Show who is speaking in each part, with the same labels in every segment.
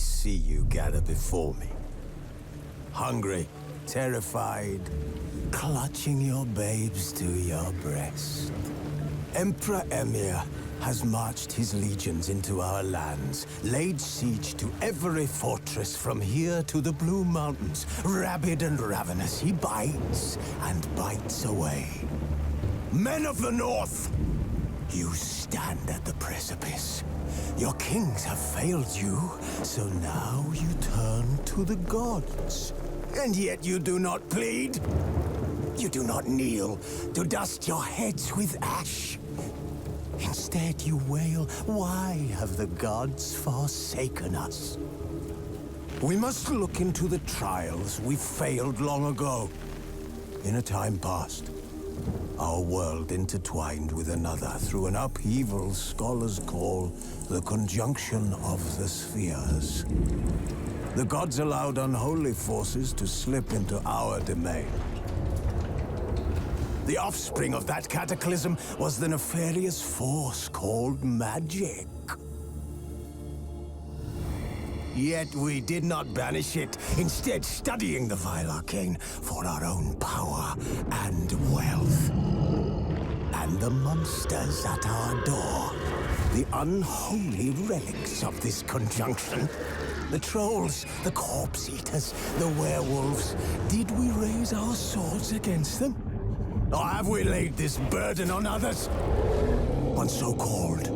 Speaker 1: see you gather before me. Hungry, terrified, clutching your babes to your breast. Emperor Emir has marched his legions into our lands, laid siege to every fortress from here to the Blue Mountains. Rabid and ravenous, he bites and bites away. Men of the North, you stand at the precipice. Your kings have failed you, so now you turn to the gods. And yet you do not plead. You do not kneel to dust your heads with ash. Instead you wail, why have the gods forsaken us? We must look into the trials we failed long ago. In a time past, our world intertwined with another through an upheaval scholars call the conjunction of the spheres. The gods allowed unholy forces to slip into our domain. The offspring of that cataclysm was the nefarious force called magic. Yet we did not banish it, instead studying the vile arcane for our own power and wealth. And the monsters at our door, the unholy relics of this conjunction. The trolls, the corpse-eaters, the werewolves. Did we raise our swords against them? Or have we laid this burden on others? On so-called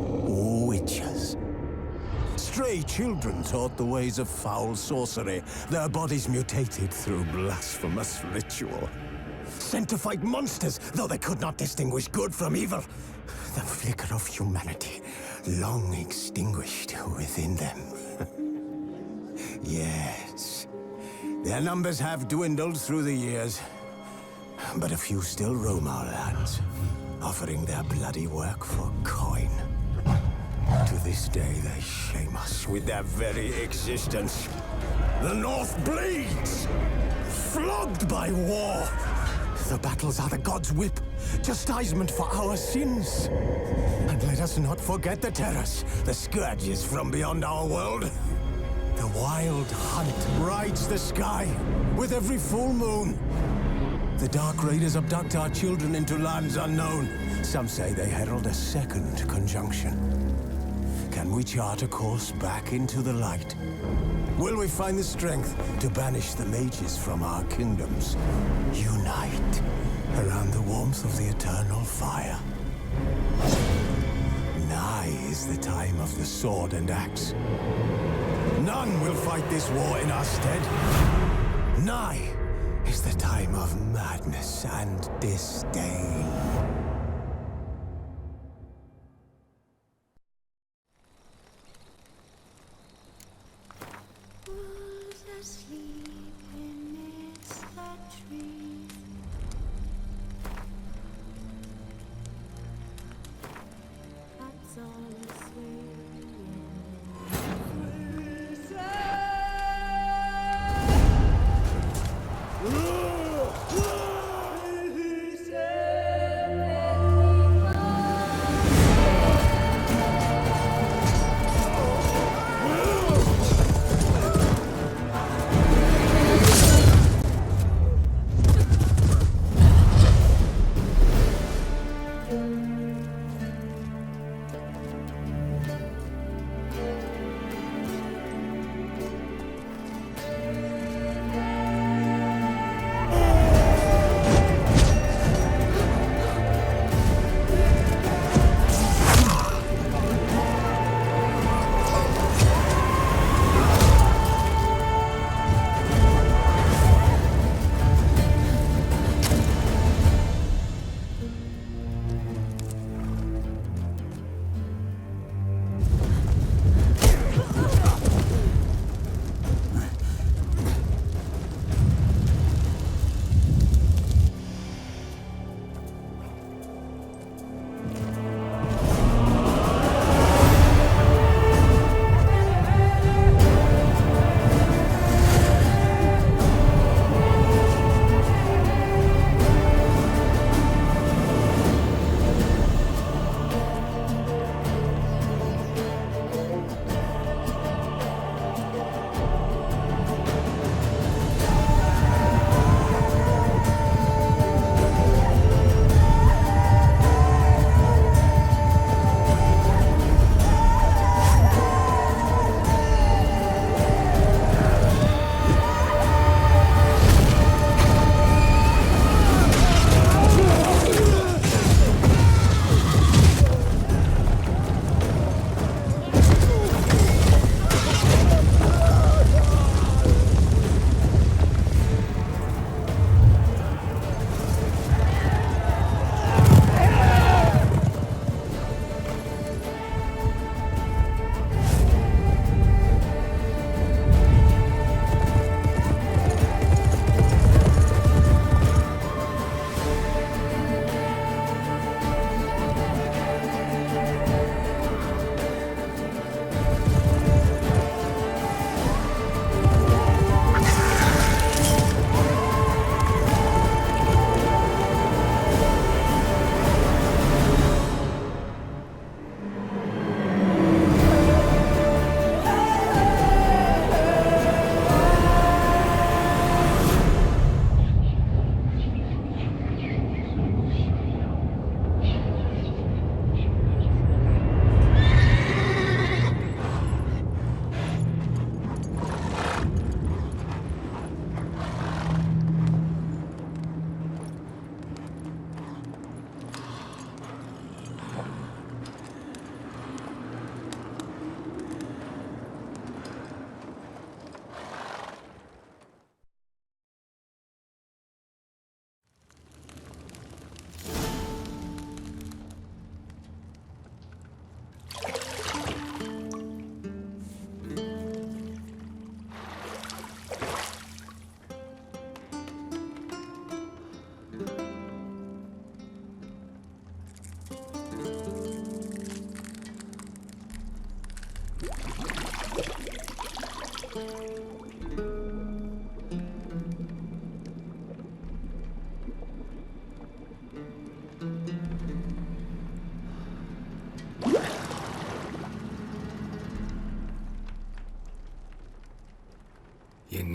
Speaker 1: witches. Stray children taught the ways of foul sorcery, their bodies mutated through blasphemous ritual. Sent to fight monsters, though they could not distinguish good from evil. The flicker of humanity, long extinguished within them. Yes, their numbers have dwindled through the years. But a few still roam our lands, offering their bloody work for coin. To this day, they shame us with their very existence. The North bleeds, flogged by war. The battles are the gods' whip, chastisement for our sins. And let us not forget the terrors, the scourges from beyond our world. The wild hunt rides the sky with every full moon. The Dark Raiders abduct our children into lands unknown. Some say they herald a second conjunction. Can we chart a course back into the light? Will we find the strength to banish the mages from our kingdoms? Unite around the warmth of the eternal fire. Nigh is the time of the sword and axe. None will fight this war in our stead. Nigh is the time of madness and disdain.
Speaker 2: Who's asleep amidst the trees? That's all it's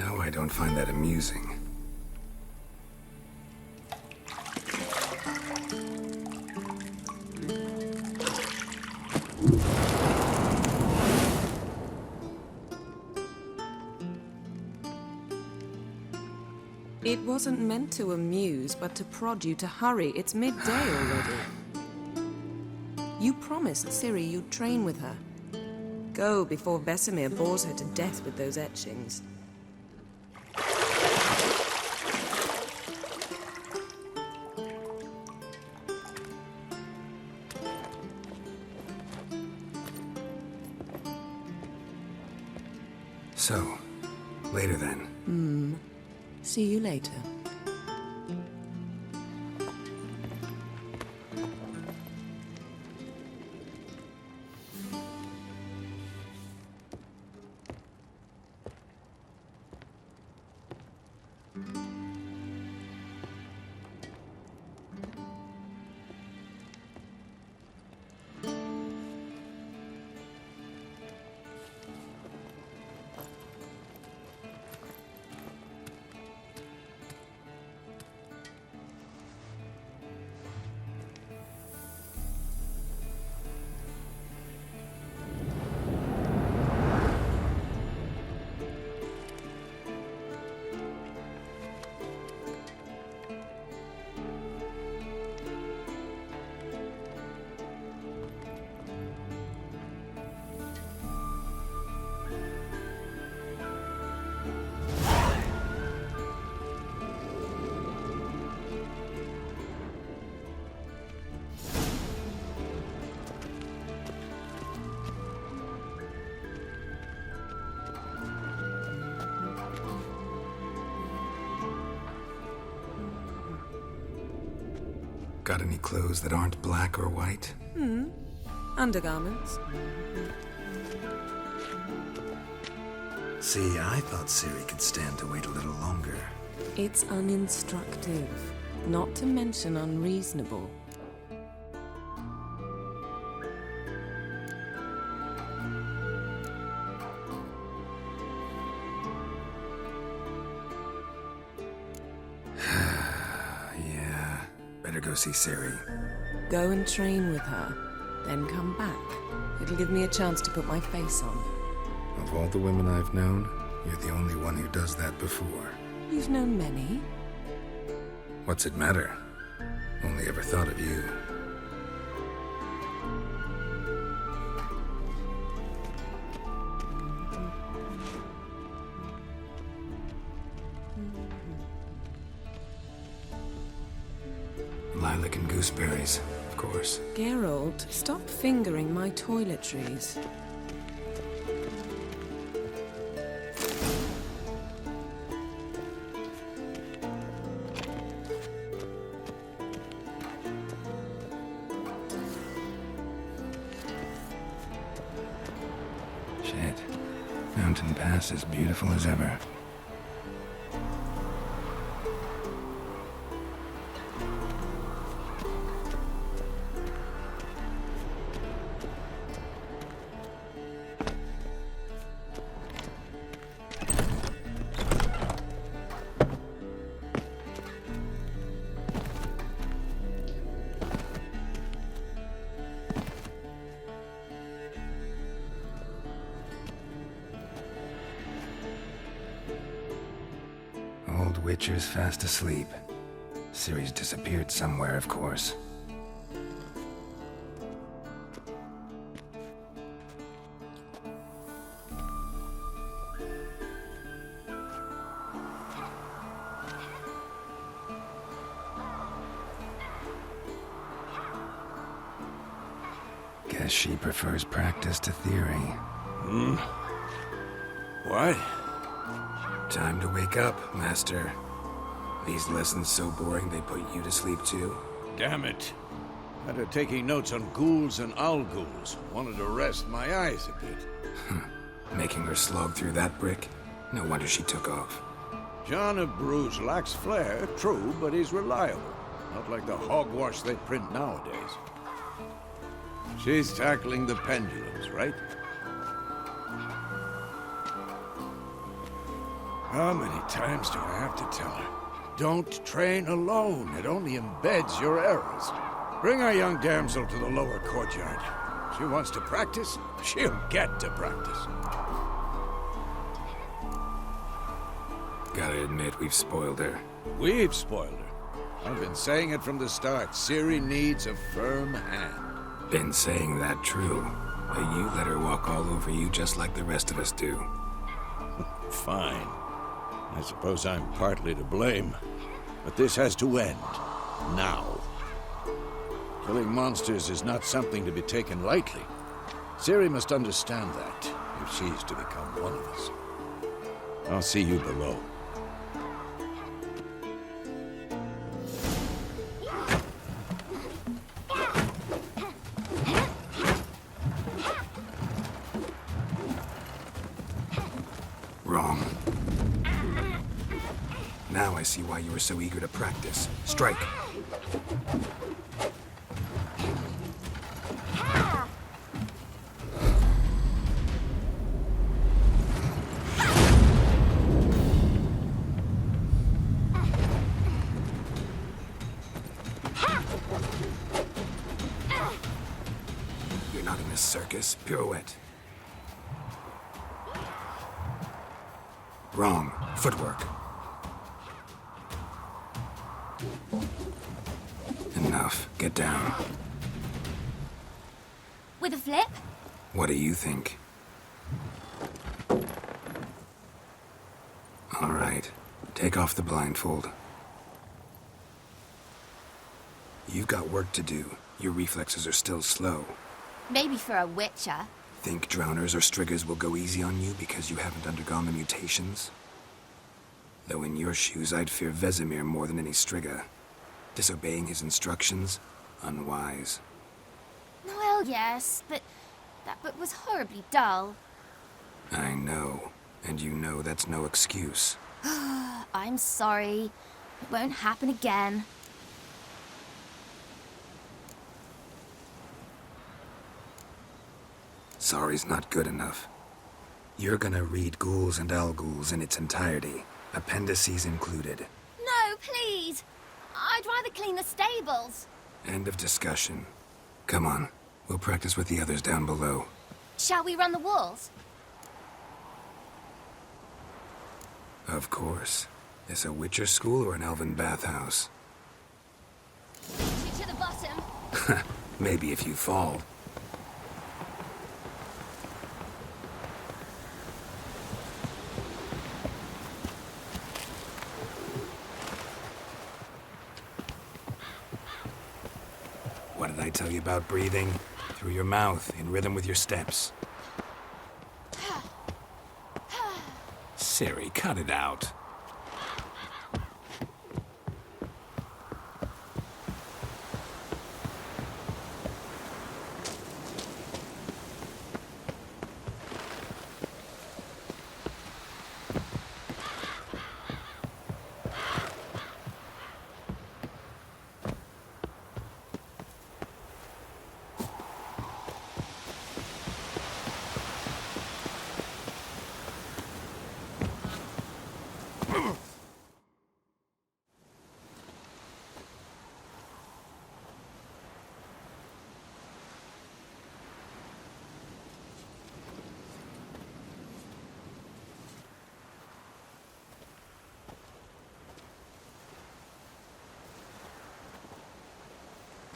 Speaker 3: Now I don't find that amusing.
Speaker 4: It wasn't meant to amuse, but to prod you to hurry. It's midday already. You promised Ciri you'd train with her. Go before Vesemir bores her to death with those etchings.
Speaker 3: So, later then.
Speaker 4: See you later.
Speaker 3: Got any clothes that aren't black or white?
Speaker 4: Undergarments.
Speaker 3: See, I thought Ciri could stand to wait a little longer.
Speaker 4: It's uninstructive, not to mention unreasonable.
Speaker 3: Yeah, better go see Ciri.
Speaker 4: Go and train with her, then come back. It'll give me a chance to put my face on.
Speaker 3: Of all the women I've known, you're the only one who does that before.
Speaker 4: You've known many.
Speaker 3: What's it matter? Only ever thought of you. Lilac and gooseberries, of course.
Speaker 4: Geralt, stop fingering my toiletries.
Speaker 3: Shit. Mountain Pass as beautiful as ever. Old Witcher's fast asleep. Ciri's disappeared somewhere, of course. Guess she prefers practice to theory.
Speaker 5: What?
Speaker 3: Time to wake up, Master. These lessons so boring they put you to sleep too.
Speaker 5: Damn it. After taking notes on ghouls and owl ghouls, wanted to rest my eyes a bit.
Speaker 3: Making her slog through that brick? No wonder she took off.
Speaker 5: John of Bruges lacks flair, true, but he's reliable. Not like the hogwash they print nowadays. She's tackling the pendulums, right? How many times do I have to tell her? Don't train alone. It only embeds your errors. Bring our young damsel to the lower courtyard. She wants to practice, she'll get to practice.
Speaker 3: Gotta admit, we've spoiled her.
Speaker 5: We've spoiled her. I've been saying it from the start. Ciri needs a firm hand.
Speaker 3: Been saying that true. But you let her walk all over you just like the rest of us do.
Speaker 5: Fine. I suppose I'm partly to blame. But this has to end. Now. Killing monsters is not something to be taken lightly. Ciri must understand that, if she's to become one of us. I'll see you below.
Speaker 3: Wrong. Now I see why you were so eager to practice. Strike. You're not in a circus. Pirouette. Wrong. Footwork. Enough. Get down.
Speaker 6: With a flip?
Speaker 3: What do you think? All right. Take off the blindfold. You've got work to do. Your reflexes are still slow.
Speaker 6: Maybe for a witcher.
Speaker 3: Think drowners or striggers will go easy on you because you haven't undergone the mutations? Though in your shoes, I'd fear Vesemir more than any strigger. Disobeying his instructions? Unwise.
Speaker 6: Well, yes, but that book was horribly dull.
Speaker 3: I know. And you know that's no excuse.
Speaker 6: I'm sorry. It won't happen again.
Speaker 3: Sorry's not good enough. You're gonna read Ghouls and Al-Ghouls in its entirety, appendices included.
Speaker 6: No, please! I'd rather clean the stables.
Speaker 3: End of discussion. Come on, we'll practice with the others down below.
Speaker 6: Shall we run the walls?
Speaker 3: Of course. Is a Witcher school or an elven bathhouse?
Speaker 6: To the bottom.
Speaker 3: Maybe if you fall. What did I tell you about breathing? Through your mouth, in rhythm with your steps. Ciri, cut it out.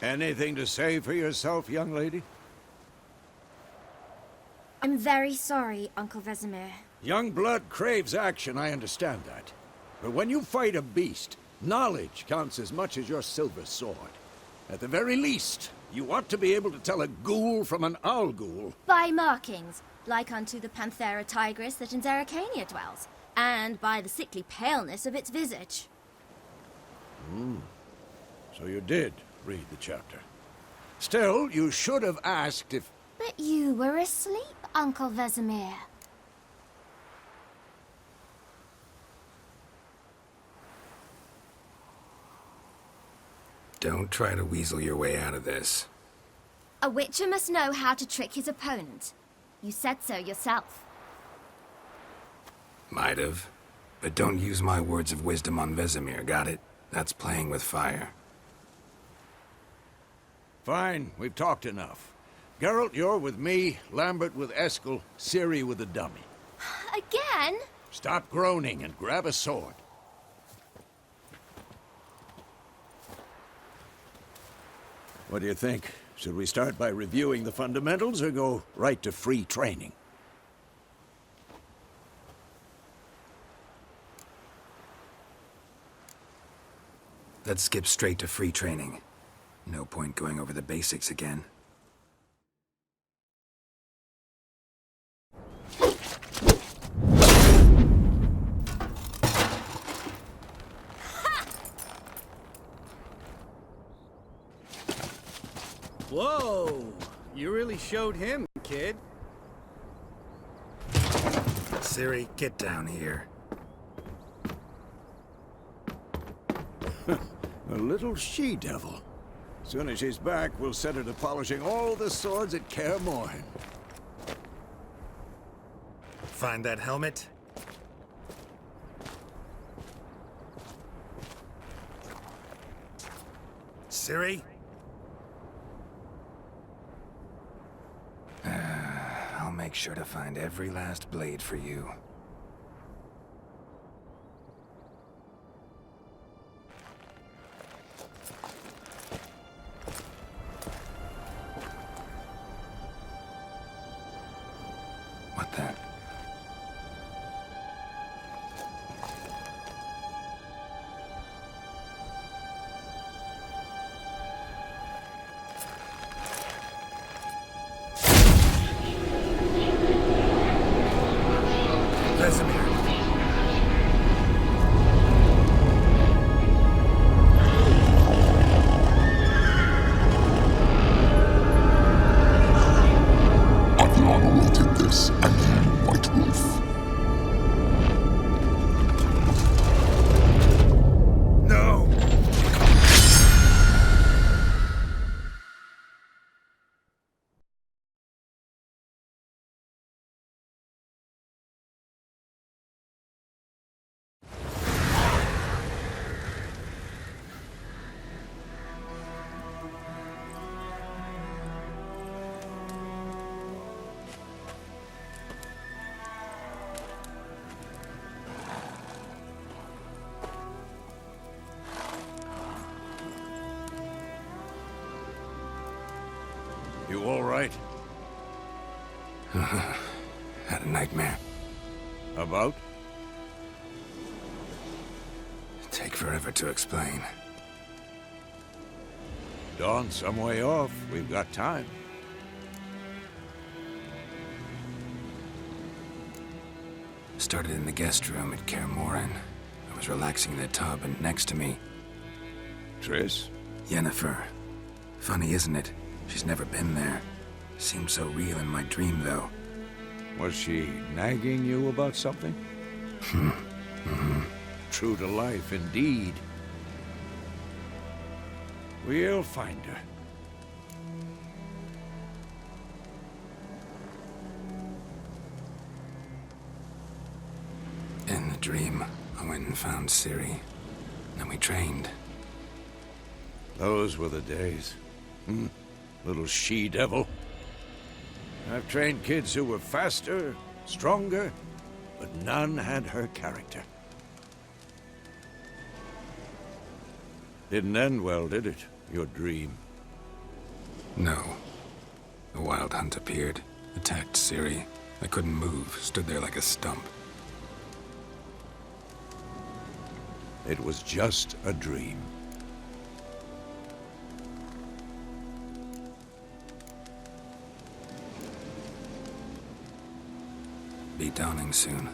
Speaker 5: Anything to say for yourself, young lady?
Speaker 6: I'm very sorry, Uncle Vesemir.
Speaker 5: Young blood craves action, I understand that. But when you fight a beast, knowledge counts as much as your silver sword. At the very least, you ought to be able to tell a ghoul from an owl-ghoul.
Speaker 6: By markings, like unto the Panthera tigris that in Zerrikania dwells, and by the sickly paleness of its visage.
Speaker 5: So you did read the chapter. Still, you should have asked if...
Speaker 6: But you were asleep, Uncle Vesemir.
Speaker 3: Don't try to weasel your way out of this.
Speaker 6: A witcher must know how to trick his opponent. You said so yourself.
Speaker 3: Might have. But don't use my words of wisdom on Vesemir, got it? That's playing with fire.
Speaker 5: Fine, we've talked enough. Geralt, you're with me, Lambert with Eskel, Ciri with the dummy.
Speaker 6: Again?
Speaker 5: Stop groaning and grab a sword. What do you think? Should we start by reviewing the fundamentals or go right to free training?
Speaker 3: Let's skip straight to free training. No point going over the basics again.
Speaker 7: Whoa! You really showed him, kid.
Speaker 3: Ciri, get down here.
Speaker 5: A little she-devil. Soon as she's back, we'll set her to polishing all the swords at Kaer Morhen.
Speaker 3: Find that helmet? Ciri? I'll make sure to find every last blade for you. What the? Vesemir.
Speaker 8: I've long awaited this, and you, White Wolf.
Speaker 3: No!
Speaker 5: You all right?
Speaker 3: Had a nightmare.
Speaker 5: About?
Speaker 3: Take forever to explain.
Speaker 5: Dawn's some way off. We've got time.
Speaker 3: Started in the guest room at Kaer Morhen. I was relaxing in the tub, and next to me,
Speaker 5: Triss?
Speaker 3: Yennefer. Funny, isn't it? She's never been there. Seemed so real in my dream, though.
Speaker 5: Was she nagging you about something? True to life, indeed. We'll find her.
Speaker 3: In the dream, I went and found Ciri. Then we trained.
Speaker 5: Those were the days. Little she-devil. I've trained kids who were faster, stronger, but none had her character. Didn't end well, did it? Your dream?
Speaker 3: No. The Wild Hunt appeared, attacked Ciri. I couldn't move, stood there like a stump.
Speaker 5: It was just a dream.
Speaker 3: Be dawning soon.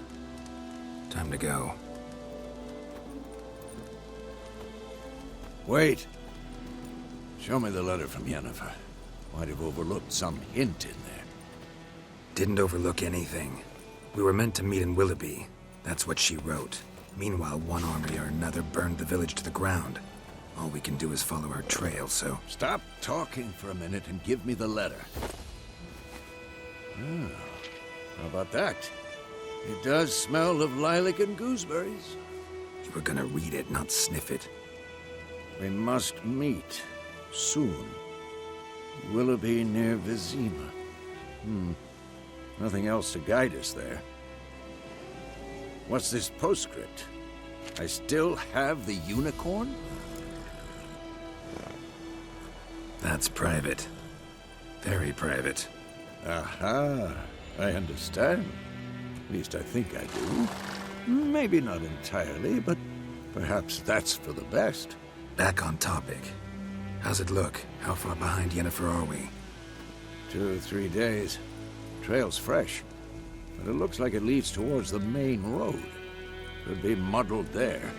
Speaker 3: Time to go.
Speaker 5: Wait. Show me the letter from Yennefer. Might have overlooked some hint in there.
Speaker 3: Didn't overlook anything. We were meant to meet in Willoughby. That's what she wrote. Meanwhile, one army or another burned the village to the ground. All we can do is follow her trail, so...
Speaker 5: Stop talking for a minute and give me the letter. How about that? It does smell of lilac and gooseberries.
Speaker 3: You were gonna read it, not sniff it.
Speaker 5: We must meet soon. Willoughby near Vizima. Nothing else to guide us there. What's this postscript? I still have the unicorn?
Speaker 3: That's private. Very private.
Speaker 5: Aha, I understand. At least I think I do. Maybe not entirely, but perhaps that's for the best.
Speaker 3: Back on topic. How's it look? How far behind Yennefer are we?
Speaker 5: 2 or 3 days. Trail's fresh, but it looks like it leads towards the main road. Could be muddled there.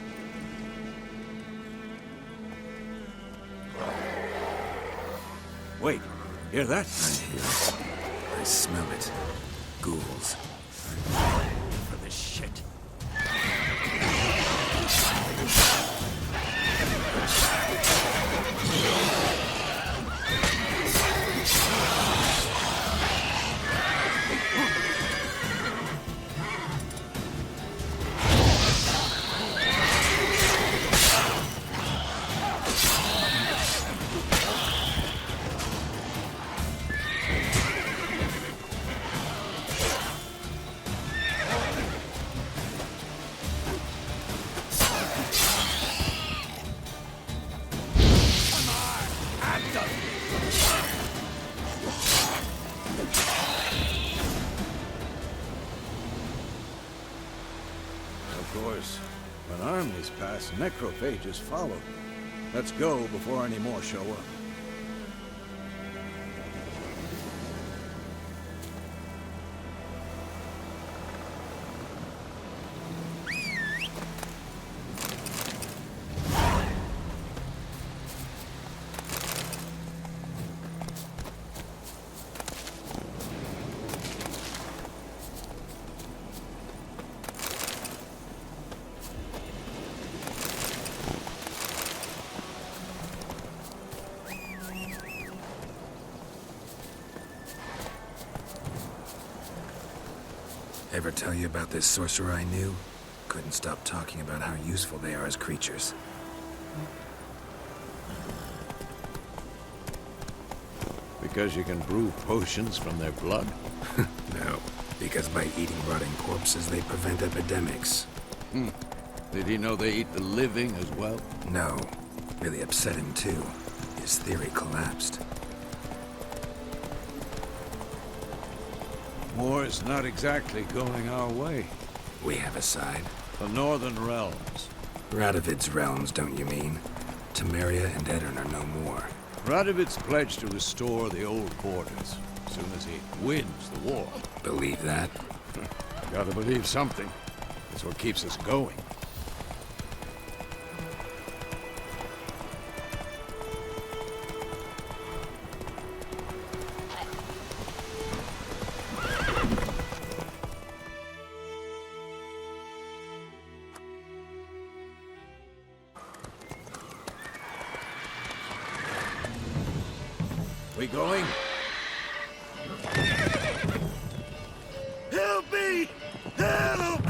Speaker 5: Wait, hear that?
Speaker 3: I hear it. I smell it. Ghouls.
Speaker 5: For this shit. Of course, when armies pass, necrophages follow. Let's go before any more show up.
Speaker 3: Ever tell you about this sorcerer I knew? Couldn't stop talking about how useful they are as creatures.
Speaker 5: Because you can brew potions from their blood?
Speaker 3: No, because by eating rotting corpses, they prevent epidemics.
Speaker 5: Did he know they eat the living as well?
Speaker 3: No, really upset him too. His theory collapsed.
Speaker 5: War's not exactly going our way.
Speaker 3: We have a side.
Speaker 5: The Northern Realms.
Speaker 3: Radovid's realms, don't you mean? Temeria and Edirn are no more.
Speaker 5: Radovid's pledged to restore the old borders as soon as he wins the war.
Speaker 3: Believe that?
Speaker 5: Gotta believe something. That's what keeps us going. We going? Help me! Help!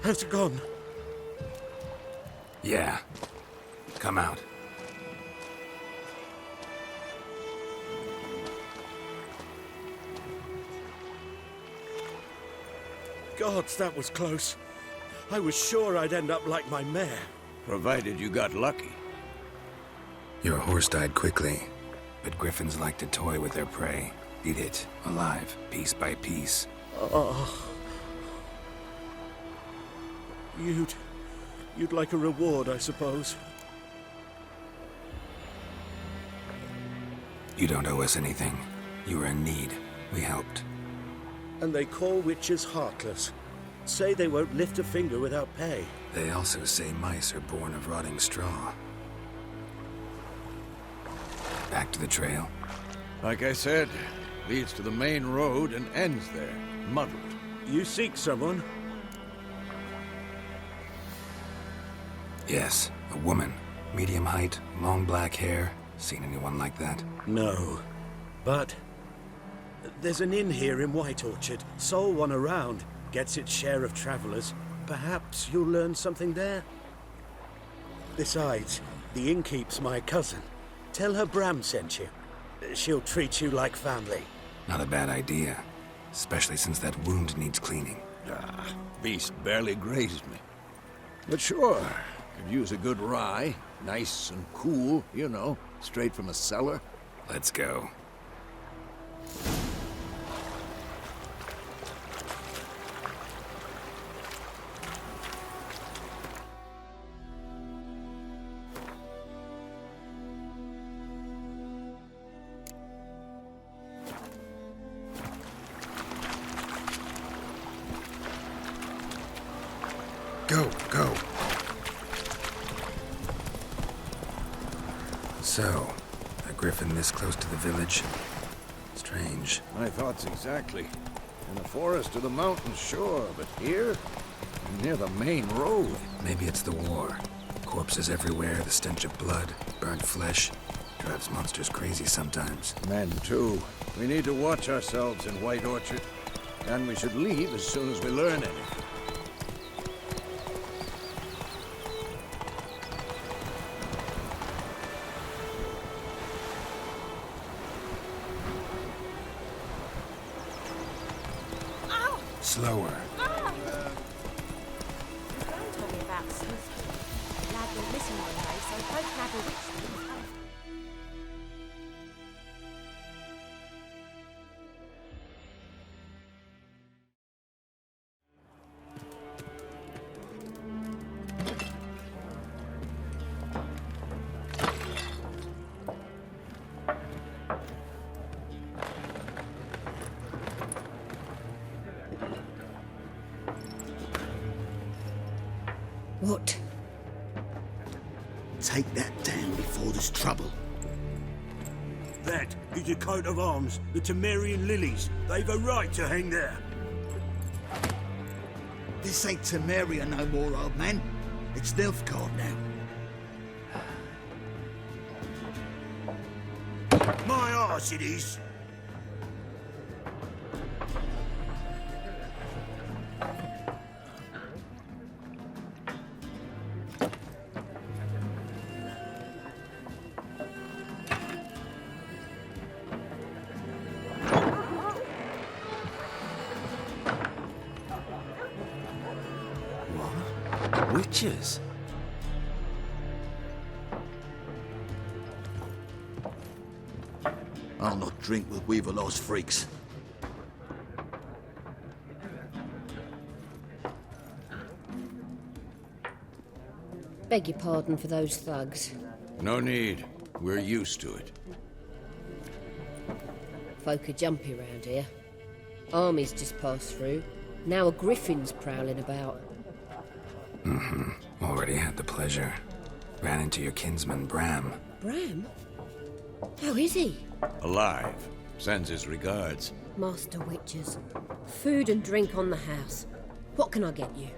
Speaker 9: Has it gone?
Speaker 3: Yeah. Come out.
Speaker 9: Gods, that was close. I was sure I'd end up like my mare.
Speaker 5: Provided you got lucky.
Speaker 3: Your horse died quickly, But griffins like to toy with their prey. Eat it, alive, piece by piece.
Speaker 9: Oh. You'd like a reward, I suppose.
Speaker 3: You don't owe us anything. You were in need. We helped.
Speaker 9: And they call witches heartless. Say they won't lift a finger without pay.
Speaker 3: They also say mice are born of rotting straw. Back to the trail.
Speaker 5: Like I said, leads to the main road and ends there, muddled.
Speaker 9: You seek someone?
Speaker 3: Yes, a woman. Medium height, long black hair. Seen anyone like that?
Speaker 9: No. But there's an inn here in White Orchard. Sole one around. Gets its share of travelers. Perhaps you'll learn something there? Besides, the innkeep's my cousin. Tell her Bram sent you. She'll treat you like family.
Speaker 3: Not a bad idea. Especially since that wound needs cleaning.
Speaker 5: Beast barely grazed me. But sure, could use a good rye. Nice and cool, you know, straight from a cellar.
Speaker 3: Let's go. Go. So, a griffin this close to the village? Strange.
Speaker 5: My thoughts exactly. In the forest or the mountains, sure, but here? Near the main road.
Speaker 3: Maybe it's the war. Corpses everywhere, the stench of blood, burnt flesh. Drives monsters crazy sometimes.
Speaker 5: Men, too. We need to watch ourselves in White Orchard. And we should leave as soon as we learn anything.
Speaker 3: Slower.
Speaker 2: Don't tell me about Swift. Lad went missing one day, so both had a witch thing.
Speaker 4: What?
Speaker 10: Take that down before there's trouble.
Speaker 9: That is a coat of arms, the Temerian lilies. They've a right to hang there.
Speaker 10: This ain't Temeria no more, old man. It's Nilfgaard now.
Speaker 9: My arse it is.
Speaker 1: Witches?
Speaker 10: I'll not drink with Weaverlaw's freaks.
Speaker 11: Beg your pardon for those thugs.
Speaker 5: No need. We're used to it.
Speaker 11: Folk are jumpy round here. Armies just passed through. Now a griffin's prowling about.
Speaker 3: Already had the pleasure. Ran into your kinsman, Bram.
Speaker 11: Bram? How is he?
Speaker 5: Alive. Sends his regards.
Speaker 11: Master Witches. Food and drink on the house. What can I get you?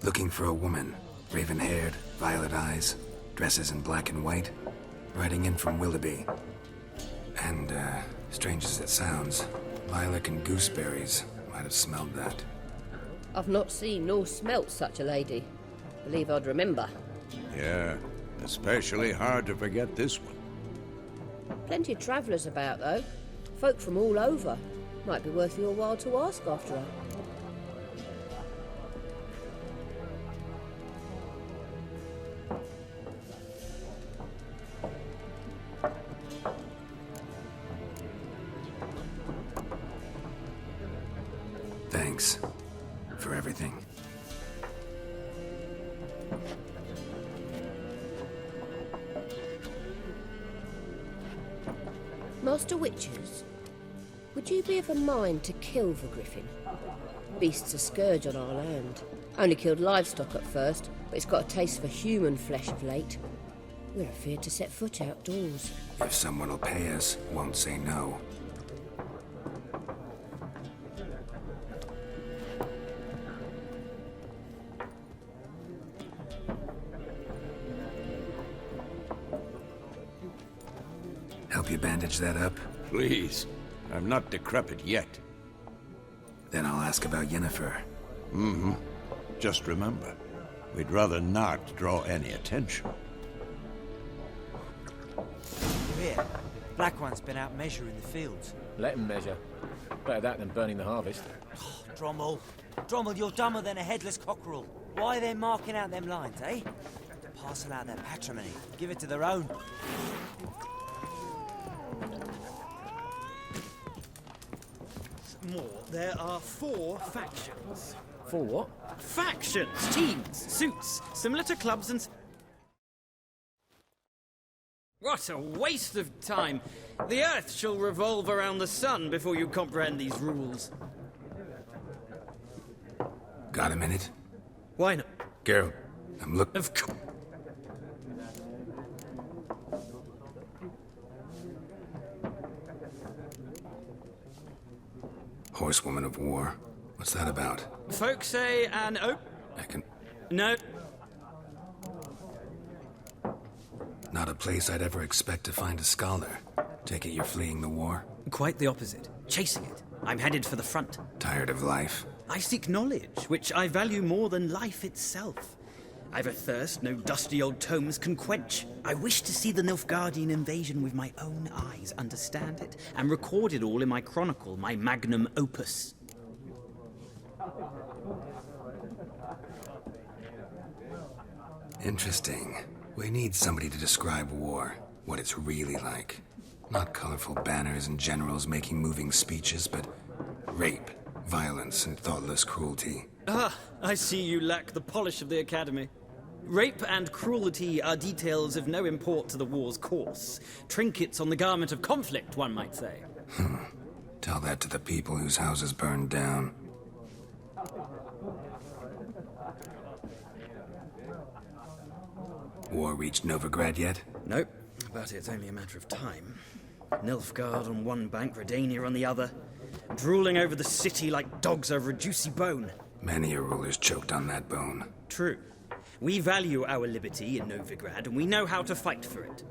Speaker 3: Looking for a woman. Raven-haired, violet eyes, dresses in black and white. Riding in from Willoughby. And, strange as it sounds, lilac and gooseberries might have smelled that.
Speaker 11: I've not seen nor smelt such a lady. Believe I'd remember.
Speaker 5: Yeah. Especially hard to forget this one.
Speaker 11: Plenty of travellers about, though. Folk from all over. Might be worth your while to ask after her.
Speaker 3: Thanks for everything.
Speaker 11: Master Witches, would you be of a mind to kill the griffin? Beast's a scourge on our land. Only killed livestock at first, but it's got a taste for human flesh of late. We're afeard to set foot outdoors.
Speaker 3: If someone will pay us, won't say no. Help you bandage that up?
Speaker 5: Please. I'm not decrepit yet.
Speaker 3: Then I'll ask about Yennefer.
Speaker 5: Mm-hmm. Just remember, we'd rather not draw any attention.
Speaker 12: Here, Black One's been out measuring the fields.
Speaker 13: Let him measure. Better that than burning the harvest.
Speaker 12: Oh, Drommel. Drommel, you're dumber than a headless cockerel. Why are they marking out them lines, eh? Parcel out their patrimony. Give it to their own.
Speaker 7: More. There are 4 factions.
Speaker 13: 4 what?
Speaker 7: Factions! Teams! Suits! Similar to clubs and... What a waste of time! The Earth shall revolve around the sun before you comprehend these rules.
Speaker 3: Got a minute?
Speaker 7: Why not?
Speaker 3: Geralt, I'm looking...
Speaker 7: Of course.
Speaker 3: Horsewoman of War. What's that about?
Speaker 7: Folks say an
Speaker 3: I can...
Speaker 7: No.
Speaker 3: Not a place I'd ever expect to find a scholar. Take it you're fleeing the war?
Speaker 7: Quite the opposite. Chasing it. I'm headed for the front.
Speaker 3: Tired of life?
Speaker 7: I seek knowledge, which I value more than life itself. I've a thirst no dusty old tomes can quench. I wish to see the Nilfgaardian invasion with my own eyes, understand it, and record it all in my chronicle, my magnum opus.
Speaker 3: Interesting. We need somebody to describe war, what it's really like. Not colorful banners and generals making moving speeches, but rape, violence, and thoughtless cruelty.
Speaker 7: Ah, I see you lack the polish of the Academy. Rape and cruelty are details of no import to the war's course. Trinkets on the garment of conflict, one might say.
Speaker 3: Tell that to the people whose houses burned down. War reached Novigrad yet?
Speaker 7: Nope, but it's only a matter of time. Nilfgaard on one bank, Redania on the other, drooling over the city like dogs over a juicy bone.
Speaker 3: Many a ruler's choked on that bone.
Speaker 7: True. We value our liberty in Novigrad, and we know how to fight for it.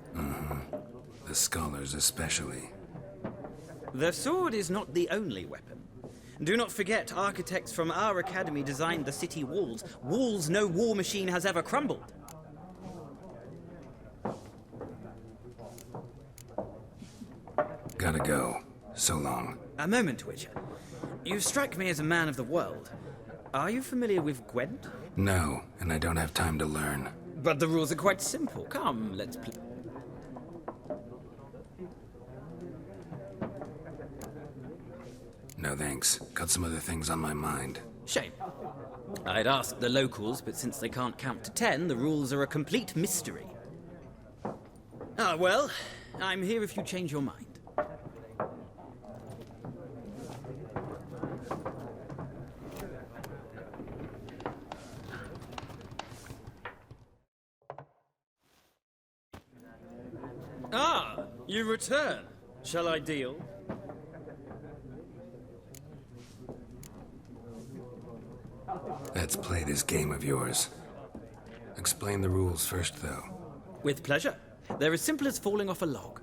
Speaker 3: The scholars especially.
Speaker 7: The sword is not the only weapon. Do not forget, architects from our academy designed the city walls. Walls no war machine has ever crumbled.
Speaker 3: Gotta go. So long.
Speaker 7: A moment, Witcher. You strike me as a man of the world. Are you familiar with Gwent?
Speaker 3: No, and I don't have time to learn.
Speaker 7: But the rules are quite simple. Come, let's play.
Speaker 3: No thanks. Got some other things on my mind.
Speaker 7: Shame. I'd ask the locals, but since they can't count to 10, the rules are a complete mystery. Ah, well, I'm here if you change your mind. Ah, you return. Shall I deal?
Speaker 3: Let's play this game of yours. Explain the rules first, though.
Speaker 7: With pleasure. They're as simple as falling off a log.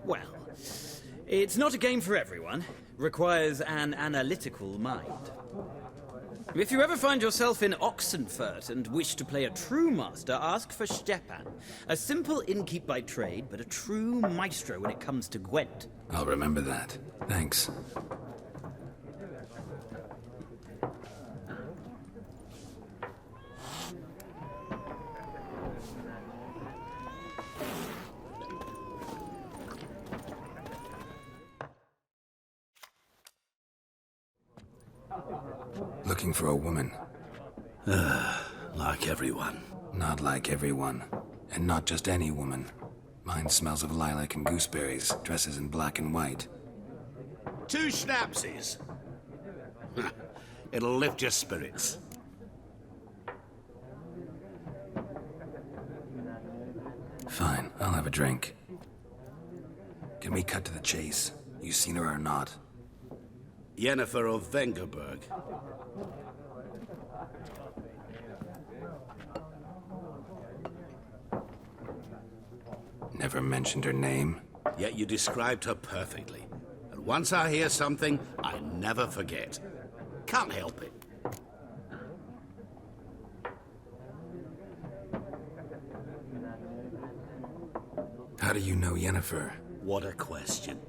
Speaker 7: Well, it's not a game for everyone. Requires an analytical mind. If you ever find yourself in Oxenfurt and wish to play a true master, ask for Stepan. A simple innkeep by trade, but a true maestro when it comes to Gwent.
Speaker 3: I'll remember that. Thanks. Looking for a woman.
Speaker 10: Like everyone.
Speaker 3: Not like everyone. And not just any woman. Mine smells of lilac and gooseberries, dresses in black and white.
Speaker 10: 2 schnapsies. It'll lift your spirits.
Speaker 3: Fine, I'll have a drink. Can we cut to the chase? You seen her or not?
Speaker 10: Yennefer of Vengerberg.
Speaker 3: Never mentioned her name.
Speaker 10: Yet you described her perfectly. And once I hear something, I never forget. Can't help it.
Speaker 3: How do you know Yennefer?
Speaker 10: What a question.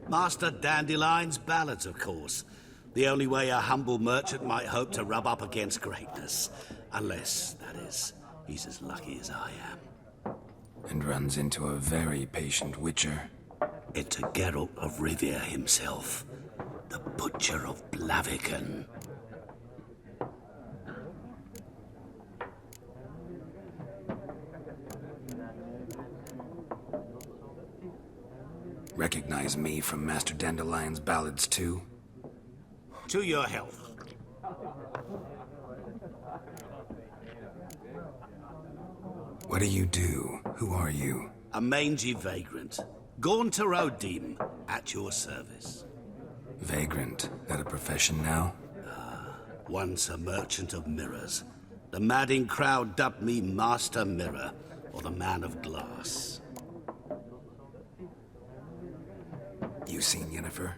Speaker 10: Master Dandelion's ballads, of course. The only way a humble merchant might hope to rub up against greatness. Unless, that is, he's as lucky as I am.
Speaker 3: And runs into a very patient witcher.
Speaker 10: Into Geralt of Rivia himself. The Butcher of Blaviken.
Speaker 3: Recognize me from Master Dandelion's ballads, too?
Speaker 10: To your health.
Speaker 3: What do you do? Who are you?
Speaker 10: A mangy vagrant. Gaunter Odim, at your service.
Speaker 3: Vagrant? That a profession now?
Speaker 10: Once a merchant of mirrors. The madding crowd dubbed me Master Mirror, or the Man of Glass.
Speaker 3: You seen Yennefer?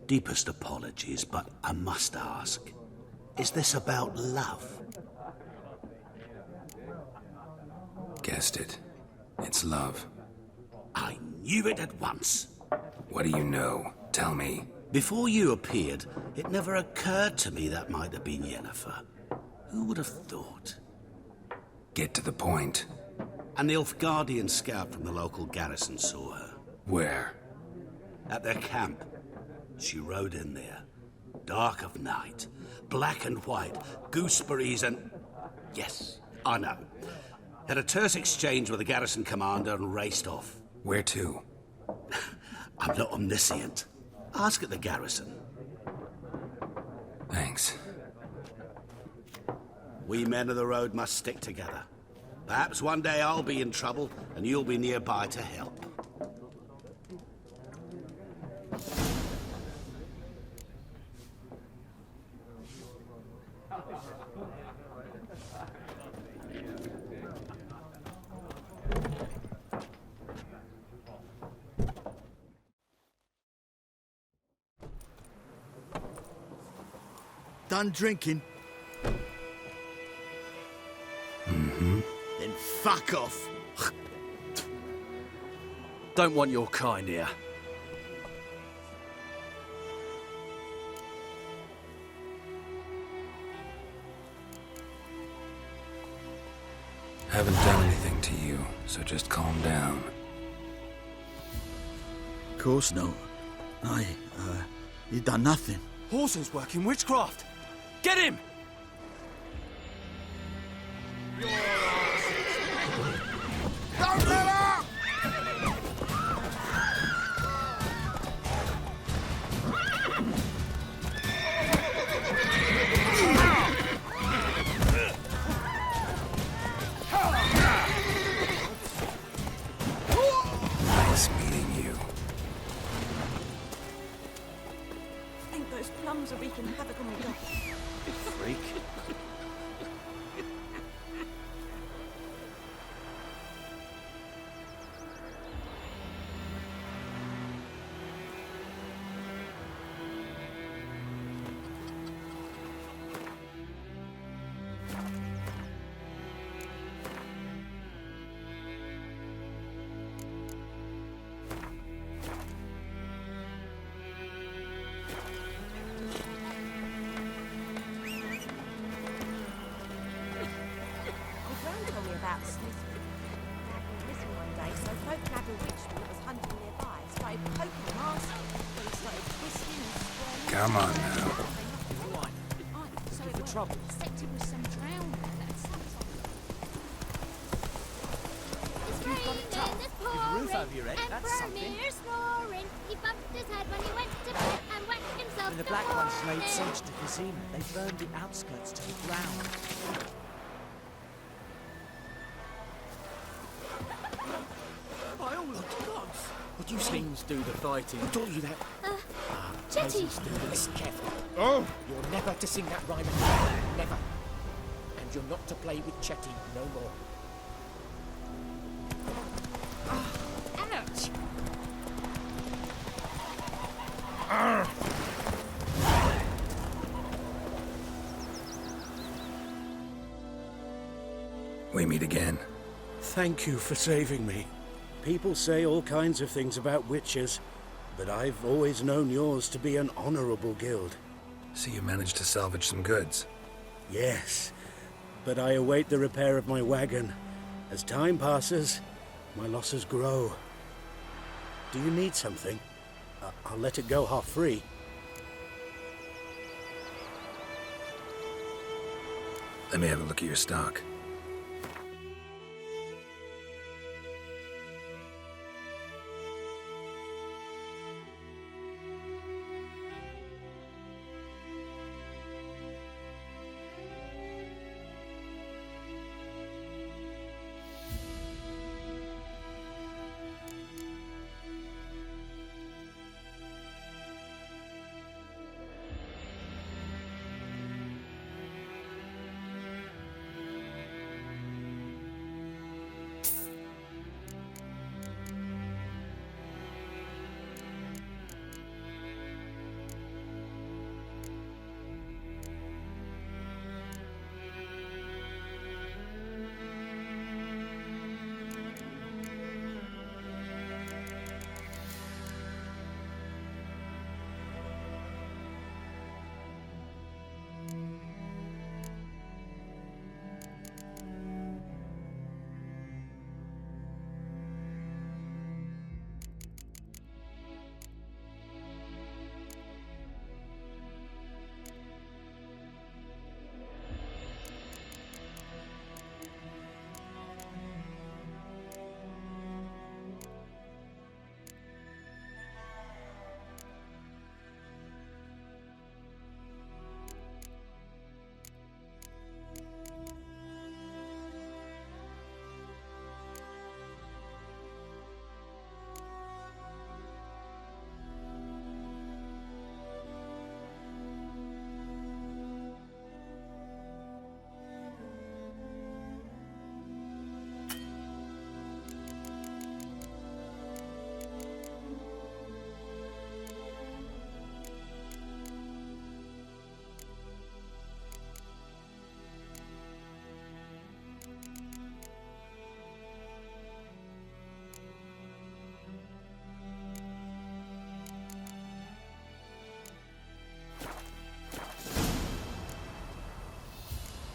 Speaker 10: Deepest apologies, but I must ask. Is this about love?
Speaker 3: Guessed it. It's love.
Speaker 10: I knew it at once.
Speaker 3: What do you know? Tell me.
Speaker 10: Before you appeared, it never occurred to me that might have been Yennefer. Who would have thought?
Speaker 3: Get to the point.
Speaker 10: An Nilfgaardian scout from the local garrison saw her.
Speaker 3: Where?
Speaker 10: At their camp. She rode in there. Dark of night. Black and white. Gooseberries and... Yes, I know. Had a terse exchange with the garrison commander and raced off.
Speaker 3: Where to?
Speaker 10: I'm not omniscient. Ask at the garrison.
Speaker 3: Thanks.
Speaker 10: We men of the road must stick together. Perhaps one day I'll be in trouble and you'll be nearby to help.
Speaker 14: Done drinking?
Speaker 3: Mm-hmm.
Speaker 14: Then fuck off.
Speaker 15: Don't want your kind here.
Speaker 3: Haven't done anything to you, so just calm down.
Speaker 14: Of course not. He done nothing.
Speaker 15: Horson's working witchcraft. Get him!
Speaker 14: Don't let up!
Speaker 3: Nice meeting you.
Speaker 2: I think those plums are wreaking havoc on my dog.
Speaker 15: Freak.
Speaker 2: Told me about the Smith. Dad went missing one day, so folk nabbed a witchman that was hunting nearby. Started poking him arse. Then he started twisting and squirming.
Speaker 3: Come on now.
Speaker 2: So it was trouble. Except it was some drowning.
Speaker 6: It's raining, it's pouring,
Speaker 12: roof over your head, that's something.
Speaker 6: Emperor snoring. He bumped his head when he went to bed and whacked himself.
Speaker 12: When the Black Ones laid siege to Kazima, they burned the outskirts to the ground.
Speaker 14: By all the gods! What do you say?
Speaker 15: Kings do the fighting.
Speaker 14: Who told you that?
Speaker 6: Jetty!
Speaker 16: Listen carefully.
Speaker 14: Oh!
Speaker 16: You're never to sing that rhyme again. Never. And you're not to play with Chetty no more.
Speaker 6: Ouch!
Speaker 3: We meet again.
Speaker 9: Thank you for saving me. People say all kinds of things about witches, but I've always known yours to be an honorable guild.
Speaker 3: So you managed to salvage some goods?
Speaker 9: Yes, but I await the repair of my wagon. As time passes, my losses grow. Do you need something? I'll let it go half-free.
Speaker 3: Let me have a look at your stock.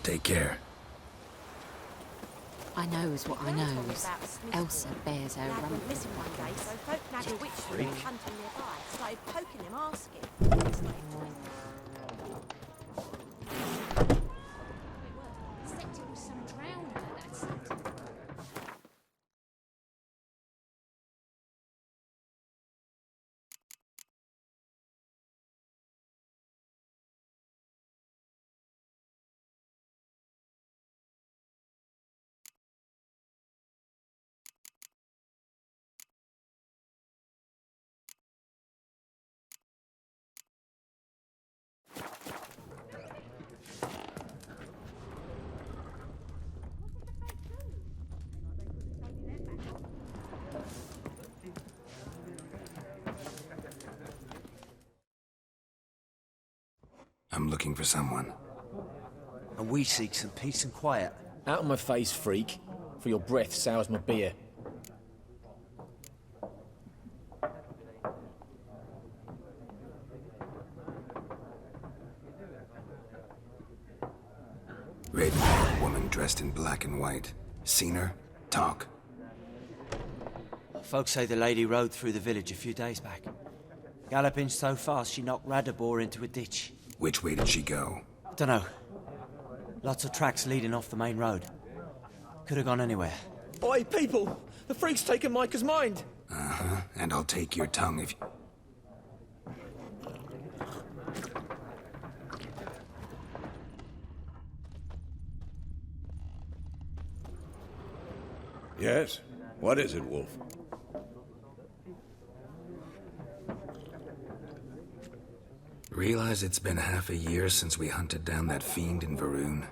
Speaker 3: Take care.
Speaker 17: I knows what I knows. Elsa bears her
Speaker 2: Lad
Speaker 17: rump.
Speaker 2: went missing one day, so folk nagged a witch who was hunting nearby. Started poking him, asking. He started twisting.
Speaker 17: Except it was some drowner that something.
Speaker 3: I'm looking for someone.
Speaker 12: And we seek some peace and quiet.
Speaker 13: Out of my face, freak. For your breath sours my beer.
Speaker 3: Red-haired woman dressed in black and white. Seen her? Talk.
Speaker 12: Folks say the lady rode through the village a few days back. Galloping so fast she knocked Radabor into a ditch.
Speaker 3: Which way did she go?
Speaker 12: Dunno. Lots of tracks leading off the main road. Could have gone anywhere.
Speaker 15: Oi, people! The freak's taken Micah's mind!
Speaker 3: Uh-huh. And I'll take your tongue if...
Speaker 5: Yes? What is it, Wolf?
Speaker 3: Realize it's been half a year since we hunted down that fiend in Varun?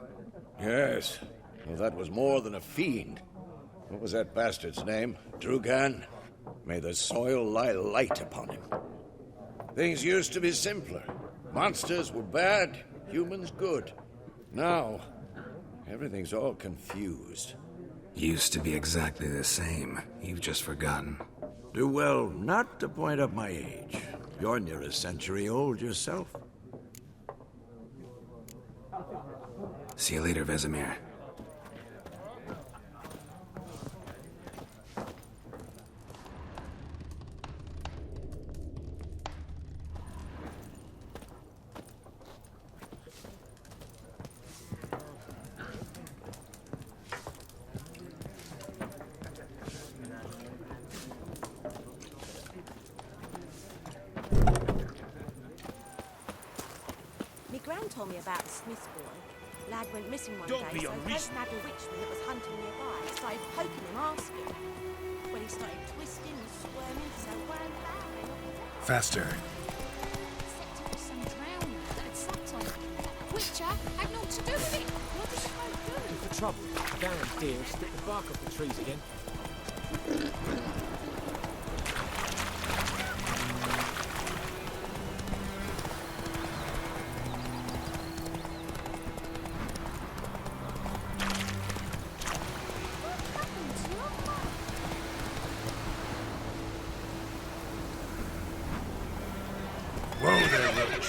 Speaker 5: Yes. Well, that was more than a fiend. What was that bastard's name? Drugan? May the soil lie light upon him. Things used to be simpler. Monsters were bad, humans good. Now, everything's all confused.
Speaker 3: Used to be exactly the same. You've just forgotten.
Speaker 5: Do well not to point up my age. You're near a century old yourself.
Speaker 3: See you later, Vesemir.
Speaker 2: Me gran told me about the Smith's boy. Lad went missing one
Speaker 15: Don't
Speaker 2: day,
Speaker 15: be
Speaker 2: so folk
Speaker 15: unreasonable.
Speaker 2: nagged a witchman that was hunting nearby. Started poking him, asking. When he started twisting and squirming, so ran back.
Speaker 3: Faster.
Speaker 17: Except it was some drowner that had slept on it. Witcher had naught to do with it. What did I do?
Speaker 13: For trouble, Baron deer stick the bark off the trees again.
Speaker 5: Whoa there, Roach.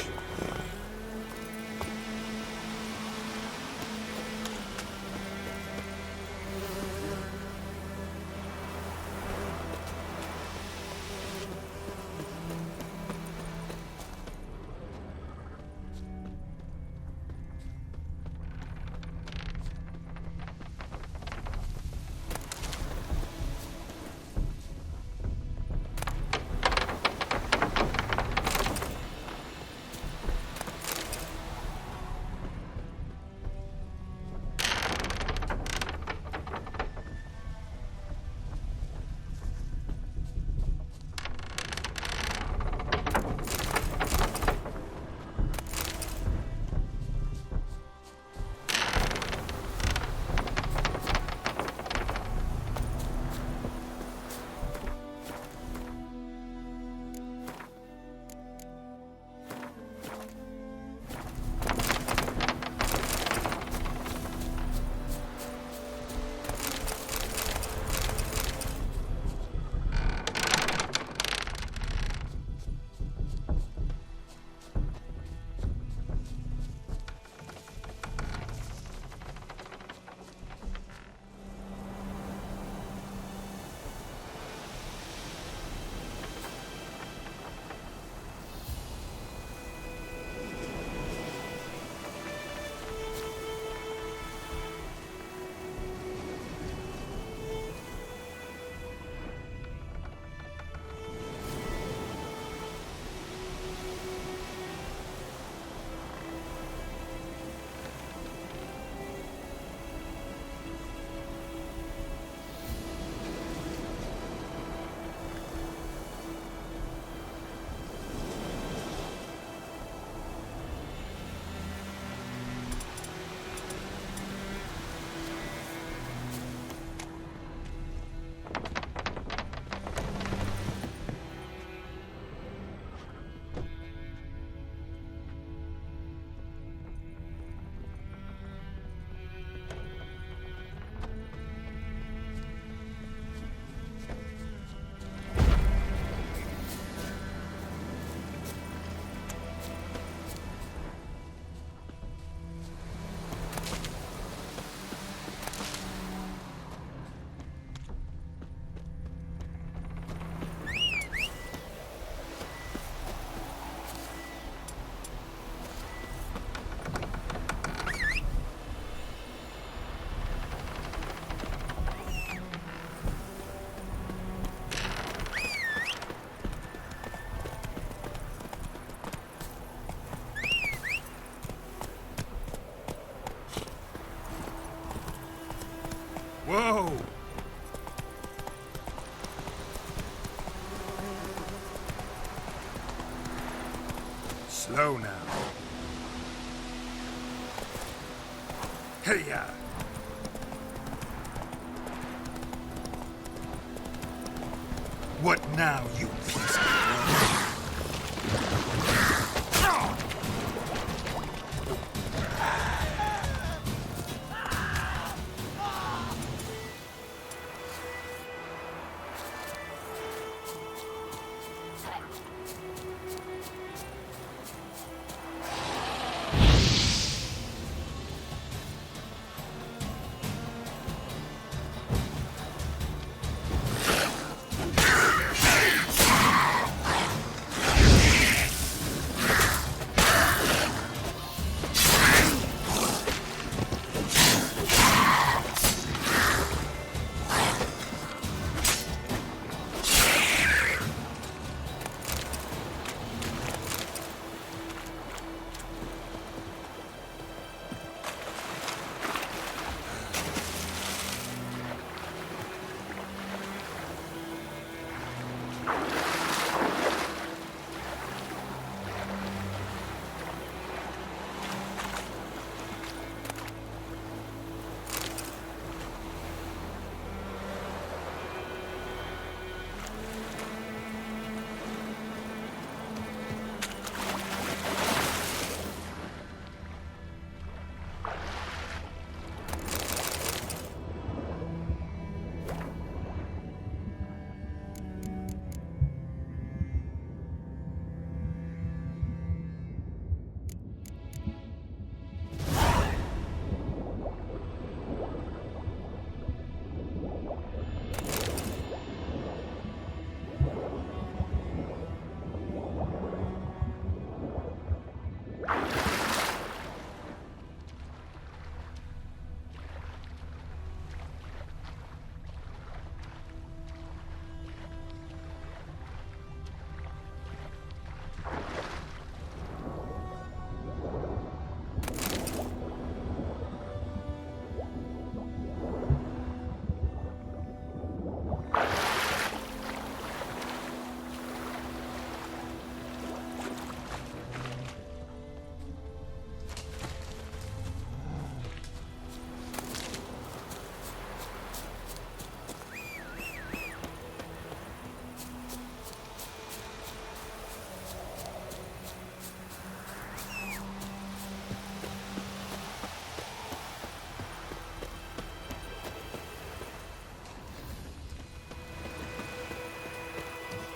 Speaker 18: go now. Hey-ya! What now, you piece of work?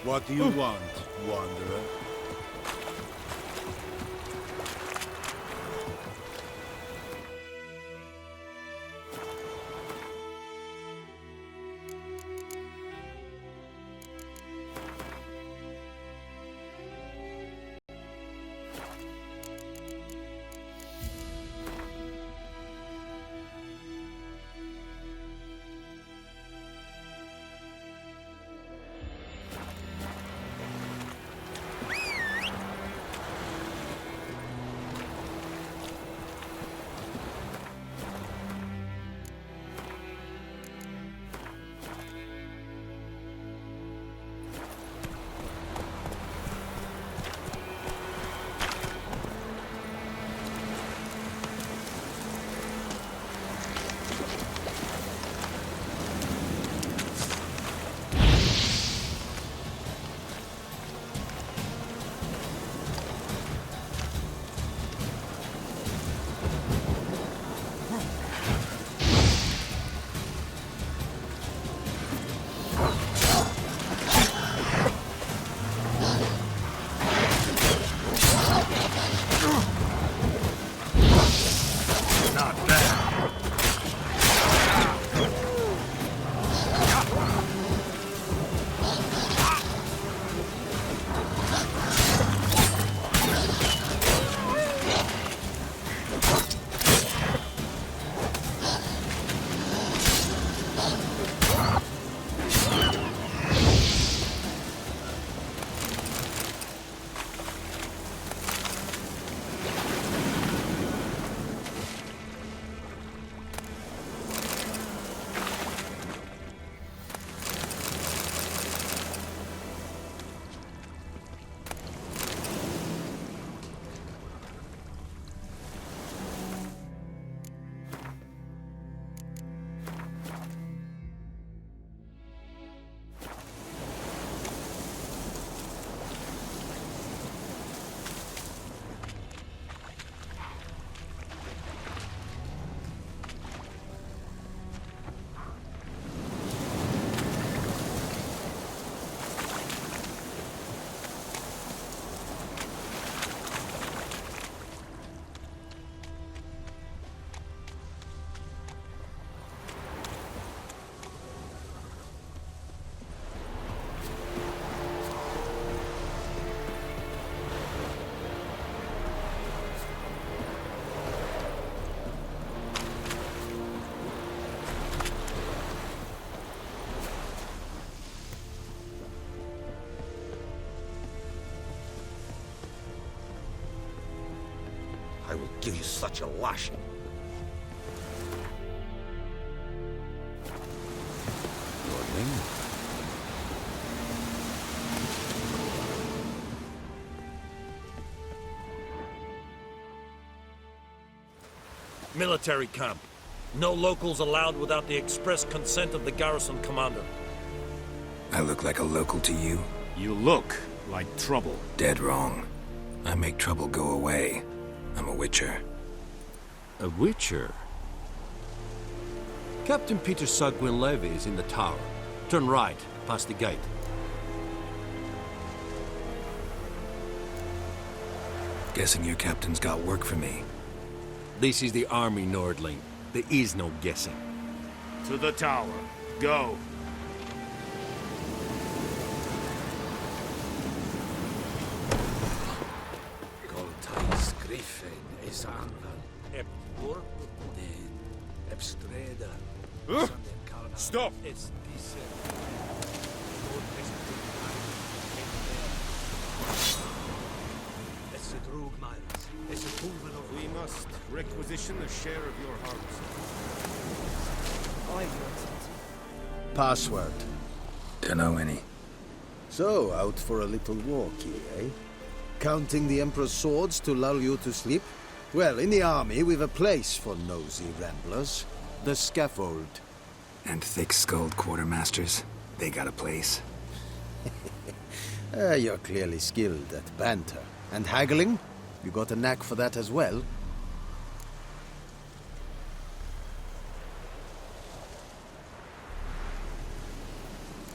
Speaker 19: What do you want, wanderer?
Speaker 20: I will give you such a lashing.
Speaker 5: Lordling?
Speaker 21: Military camp. No locals allowed without the express consent of the garrison commander.
Speaker 3: I look like a local to you?
Speaker 19: You look like trouble.
Speaker 3: Dead wrong. I make trouble go away. I'm a witcher.
Speaker 22: A witcher? Captain Peter Sagwin Levy is in the tower. Turn right, past the gate.
Speaker 3: Guessing your captain's got work for me.
Speaker 22: This is the army, Nordling. There is no guessing.
Speaker 19: To the tower. Go.
Speaker 10: Goltais Griffin is anvan. Ep corpo den. Ep streda.
Speaker 19: Stop! We must requisition a share of your harvest.
Speaker 1: Password.
Speaker 3: Dunno any.
Speaker 1: So, out for a little walk here, eh? Counting the Emperor's swords to lull you to sleep? Well, in the army, we've a place for nosy ramblers. The scaffold.
Speaker 3: And thick-skulled quartermasters. They got a place.
Speaker 1: You're clearly skilled at banter. And haggling? You got a knack for that as well?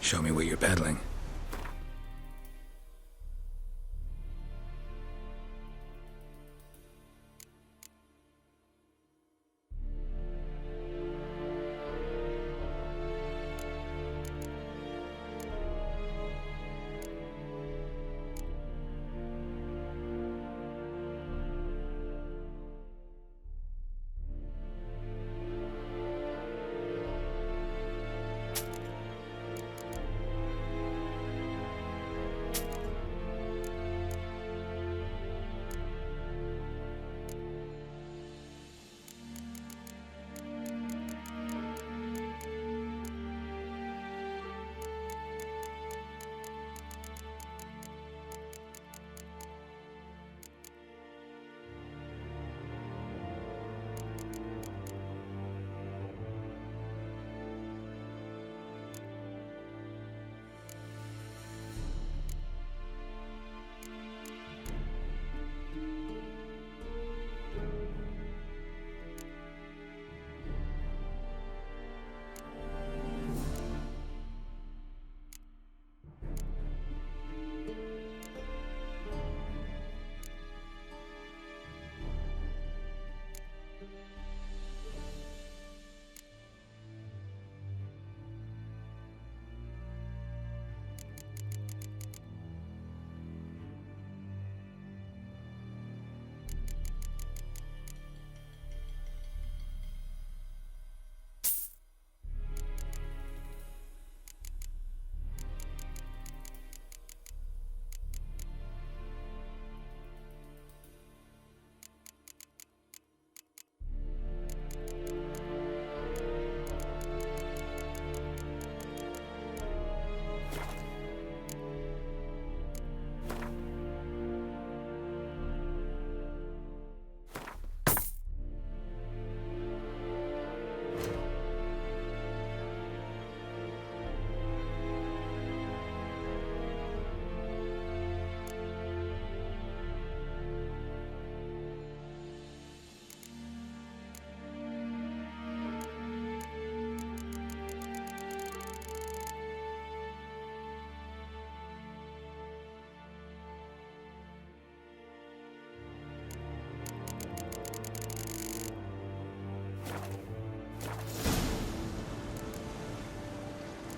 Speaker 3: Show me what you're peddling.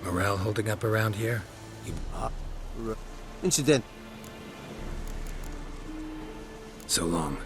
Speaker 3: Morale holding up around here?
Speaker 1: Incident.
Speaker 3: So long.